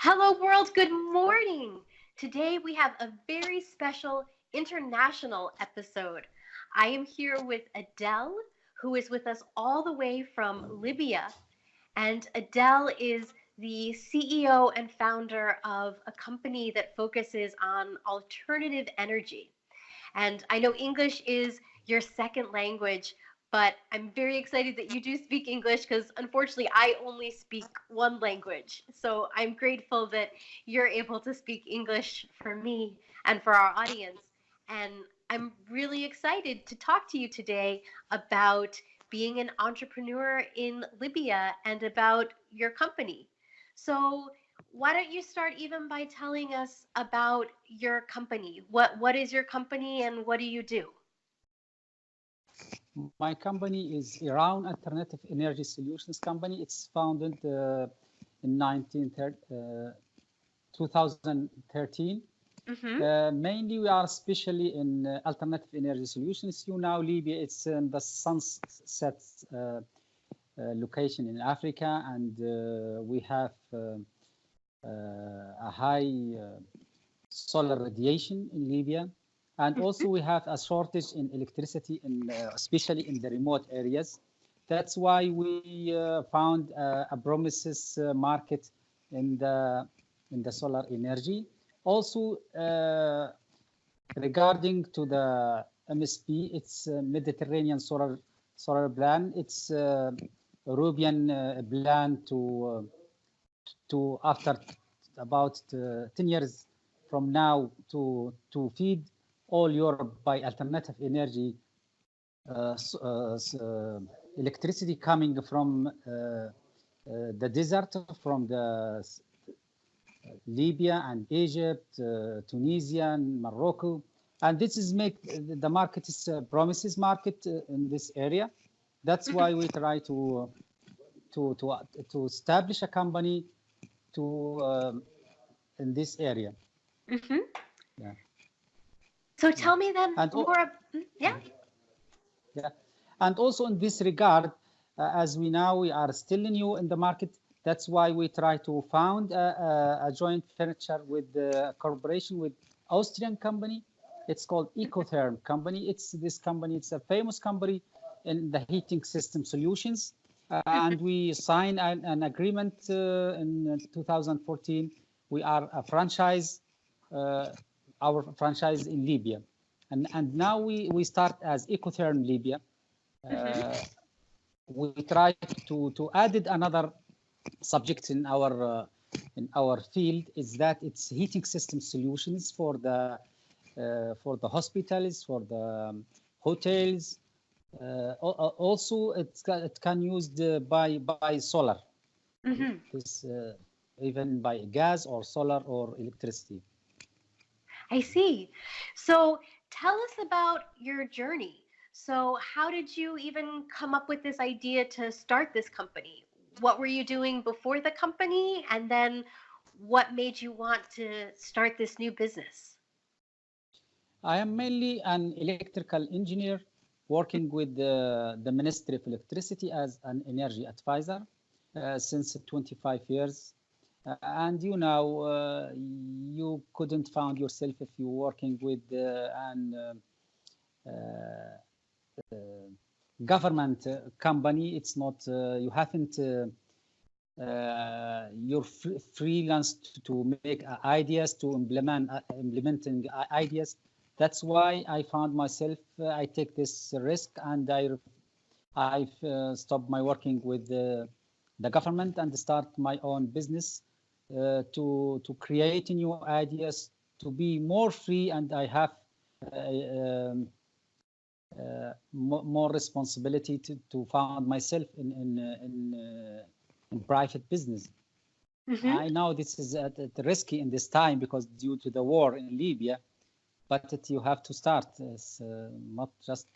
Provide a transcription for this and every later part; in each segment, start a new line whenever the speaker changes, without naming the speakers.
Hello, world. Good morning. Today we have a very special international episode. I am here with Adel, who is with us all the way from Libya. And Adel is the CEO and founder of a company that focuses on alternative energy. And I know English is your second language, but I'm very excited that you do speak English because unfortunately I only speak one language. So I'm grateful that you're able to speak English for me and for our audience. And I'm really excited to talk to you today about being an entrepreneur in Libya and about your company. So why don't you start even by telling us about your company? What is your company and what do you do?
My company is Iran Alternative Energy Solutions Company. It's founded in 2013. Mainly, we are especially in alternative energy solutions. You know, Libya, it's in the sunset location in Africa, and we have a high solar radiation in Libya. And also we have a shortage in electricity, especially in the remote areas. That's why we found a promises market in the solar energy. Also, regarding to the MSP, it's Mediterranean solar plan. It's European plan to after about 10 years from now to feed all Europe by alternative energy, electricity coming from the desert, from the Libya and Egypt, Tunisia and Morocco. And this is the market is promises market in this area. That's why we try to establish a company in this area.
Yeah. So tell me then more. Yeah.
And also in this regard, as we are still new in the market. That's why we try to found a joint venture with the corporation with Austrian company. It's called Ecotherm company. This company. It's a famous company in the heating system solutions. And we signed an agreement in 2014. We are a franchise. Our franchise in Libya, and now we start as Ecotherm Libya. We try to add another subject in our field is that it's heating system solutions for the hospitals, for the hotels. Also, it can used by solar. This even by gas or solar or electricity.
I see. So tell us about your journey. So how did you even come up with this idea to start this company? What were you doing before the company? And then what made you want to start this new business?
I am mainly an electrical engineer working with the Ministry of Electricity as an energy advisor since 25 years. And you know, you couldn't find yourself if you're working with an government company. It's not you haven't you're freelance to make ideas, to implementing ideas. That's why I found myself. I take this risk, and I've stopped my working with the government and start my own business. To create new ideas, to be more free, and I have more responsibility to found myself in private business. I know this is risky in this time because due to the war in Libya, but you have to start. It's not just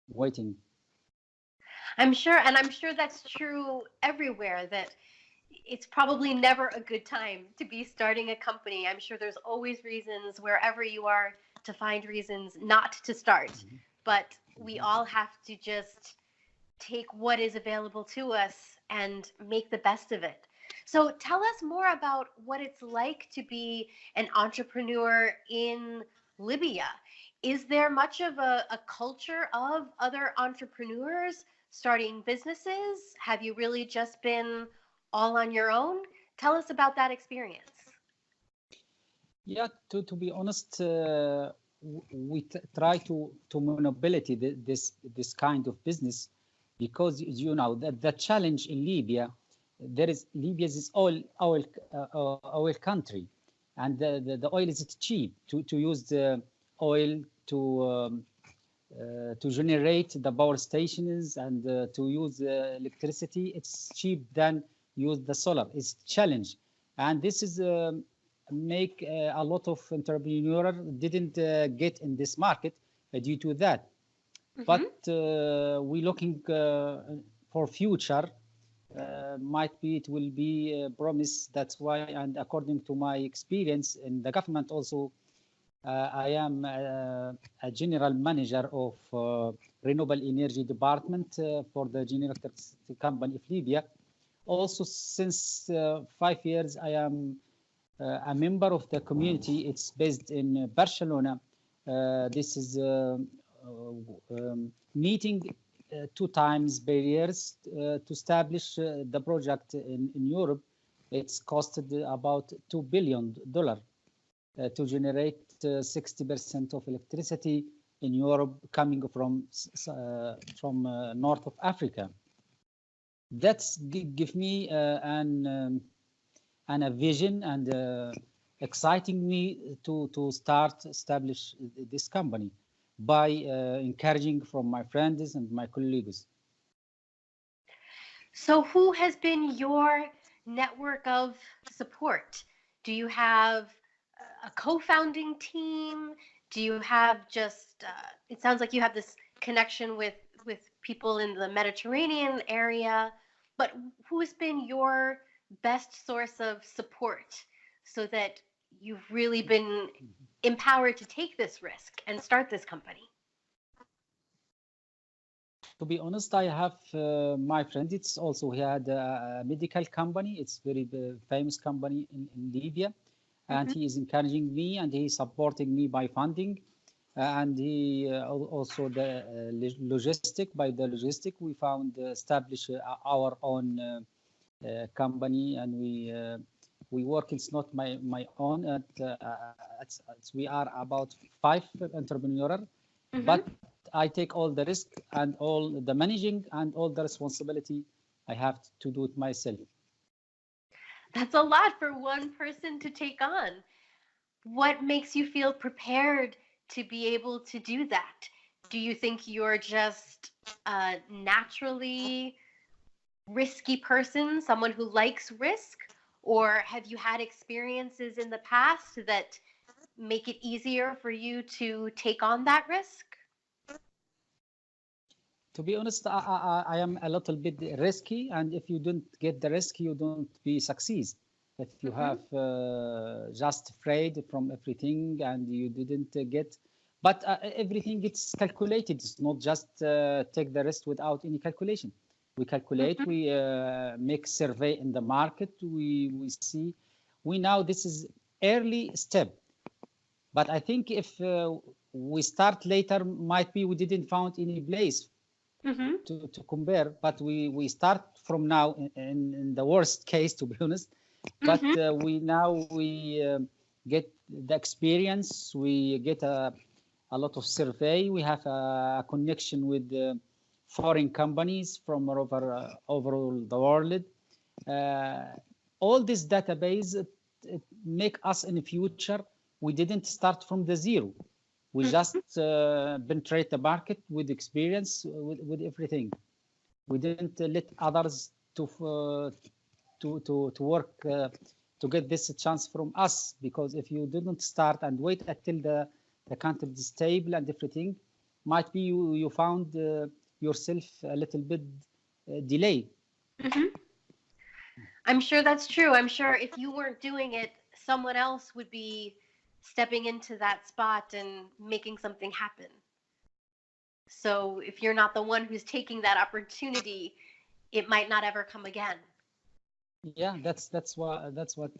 waiting.
I'm sure, and I'm sure that's true everywhere, that it's probably never a good time to be starting a company. I'm sure there's always reasons wherever you are to find reasons not to start. But we all have to just take what is available to us and make the best of it. So tell us more about what it's like to be an entrepreneur in Libya. Is there much of a culture of other entrepreneurs starting businesses? Have you really just been all on your own? Tell us about that experience.
Yeah, to be honest, we try to monopolize this kind of business because you know that the challenge in Libya, Libya is oil country, and the oil is cheap to use the oil to generate the power stations and to use electricity. It's cheap than use the solar. It's challenge, and this is make a lot of entrepreneurs didn't get in this market due to that.
Mm-hmm.
But we looking for future. Might be it will be a promise. That's why, and according to my experience in the government also, I am a general manager of renewable energy department for the general electricity company of Libya. Also, since 5 years, I am a member of the community. It's based in Barcelona. This is meeting 2 times per year to establish the project in Europe. It's costed about $2 billion to generate 60% of electricity in Europe coming from north of Africa. That's give me a vision and exciting me to start establish this company by encouraging from my friends and my colleagues.
So, who has been your network of support? Do you have a co-founding team? Do you have just? It sounds like you have this connection with people in the Mediterranean area, but who has been your best source of support so that you've really been empowered to take this risk and start this company?
To be honest, I have my friend. It's also he had a medical company. It's very famous company in Libya, and
Mm-hmm.
he is encouraging me and he is supporting me by funding, and he also the logistic. By the logistic, we found establish our own company, and we work. It's not my own. We are about 5 entrepreneurs,
Mm-hmm.
but I take all the risk and all the managing and all the responsibility. I have to do it myself.
That's a lot for one person to take on. What makes you feel prepared to be able to do that? Do you think you're just a naturally risky person, someone who likes risk? Or have you had experiences in the past that make it easier for you to take on that risk?
To be honest, I am a little bit risky, and if you don't get the risk, you don't be succeed. If you
Mm-hmm.
have just afraid from everything and you didn't get, but everything gets calculated. It's not just take the risk without any calculation. We calculate,
Mm-hmm.
we make survey in the market, we see, we know this is early step. But I think if we start later, might be we didn't found any place
Mm-hmm.
to compare, but we start from now in the worst case, to be honest. But
Mm-hmm.
we get the experience, we get a lot of survey, we have a connection with foreign companies from overall the world. Uh, all this database it make us in the future. We didn't start from the zero. We just penetrate the market with experience, with everything. We didn't let others to work to get this chance from us, because if you didn't start and wait until the country is stable and everything, might be you found yourself a little bit delay.
Mm-hmm. I'm sure that's true. I'm sure if you weren't doing it, someone else would be stepping into that spot and making something happen. So if you're not the one who's taking that opportunity, it might not ever come again.
Yeah, that's what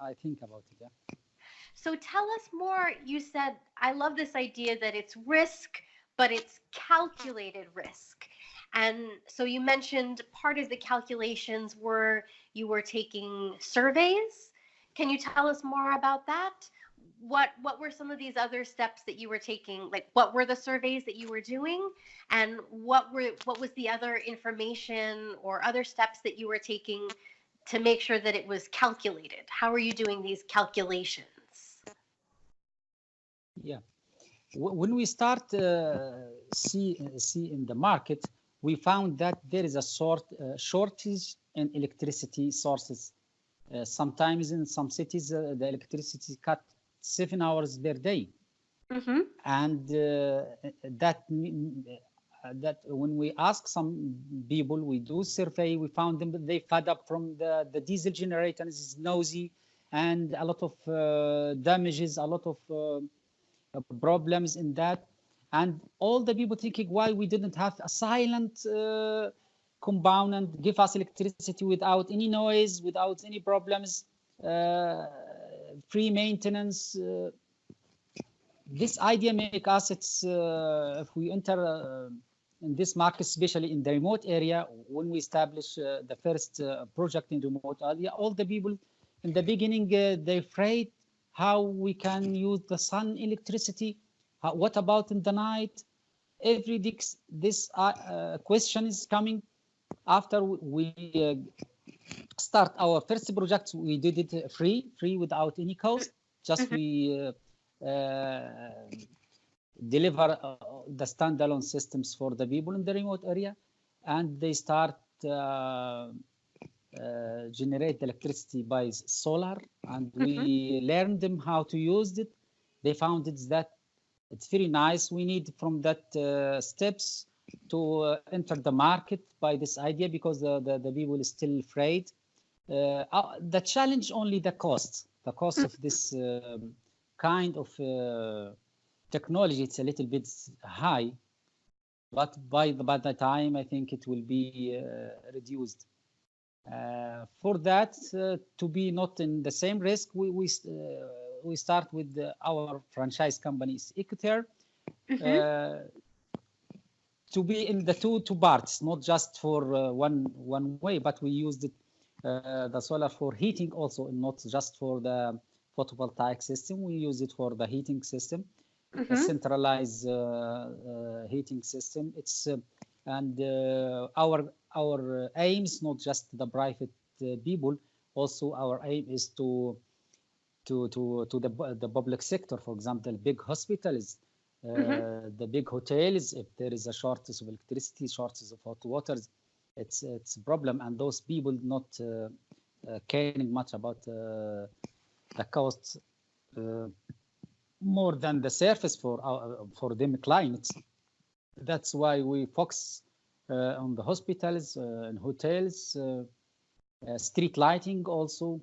I think about it. Yeah.
So tell us more. You said, I love this idea that it's risk, but it's calculated risk. And so you mentioned part of the calculations were you were taking surveys. Can you tell us more about that? What were some of these other steps that you were taking? Like what were the surveys that you were doing? And what was the other information or other steps that you were taking to make sure that it was calculated? How are you doing these calculations?
Yeah. When we start see in the market, we found that there is a shortage in electricity sources. Sometimes in some cities, the electricity cut 7 hours per day,
Mm-hmm.
and that when we ask some people, we do survey, we found them that they fed up from the diesel generator. It's noisy and a lot of damages, a lot of problems in that, and all the people thinking why we didn't have a silent compound and give us electricity without any noise, without any problems, uh, free maintenance. This idea make us, it's if we enter in this market, especially in the remote area, when we establish the first project in remote area, all the people in the beginning they afraid how we can use the sun electricity. What about in the night? Every this question is coming after we start our first project. We did it free without any cost. Just we deliver the standalone systems for the people in the remote area, and they start generate electricity by solar, and we learned them how to use it. They found that it's very nice. We need from that steps to enter the market by this idea, because the people is still afraid. The challenge only the cost of this kind of technology. It's a little bit high, but by the time I think it will be reduced. For that to be not in the same risk, we start with our franchise companies Ecotherm, to be in the two parts, not just for one way, but we used it, the solar for heating also, not just for the photovoltaic system. We use it for the heating system, a centralized heating system. It's and our aim is not just the private people. Also, our aim is to the public sector. For example, big hospitals, the big hotels. If there is a shortage of electricity, shortage of hot water, it's a problem. And those people not caring much about the costs more than the surface for them clients. That's why we focus on the hospitals and hotels, street lighting also.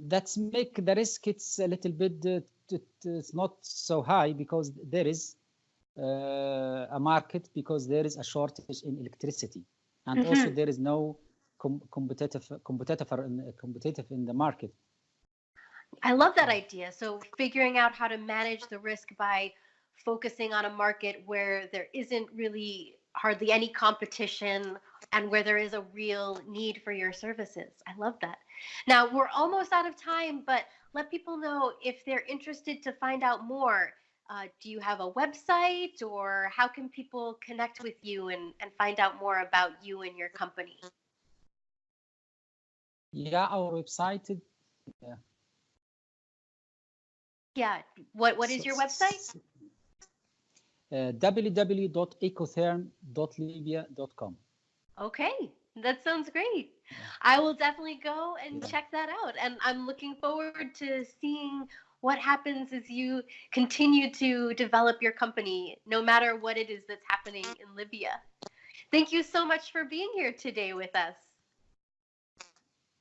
That's make the risk, it's a little bit it's not so high, because there is a market, because there is a shortage in electricity, and also there is no competitive in the market.
I love that idea. So figuring out how to manage the risk by focusing on a market where there isn't really hardly any competition and where there is a real need for your services. I love that. Now, we're almost out of time, but let people know if they're interested to find out more. Do you have a website, or how can people connect with you and find out more about you and your company?
Yeah, our website.
Yeah. What is your website?
www.ecotherm.libya.com.
Okay, that sounds great. I will definitely go and check that out. And I'm looking forward to seeing what happens as you continue to develop your company, no matter what it is that's happening in Libya. Thank you so much for being here today with us.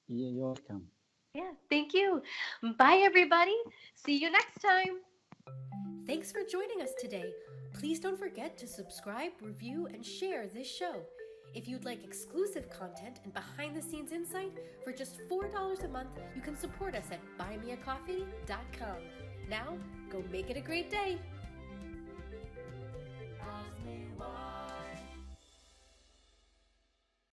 Yeah, you're welcome.
Yeah, thank you. Bye, everybody. See you next time.
Thanks for joining us today. Please don't forget to subscribe, review, and share this show.
If you'd like exclusive content and behind-the-scenes insight, for just $4 a month, you can support us at buymeacoffee.com. Now, go make it a great day.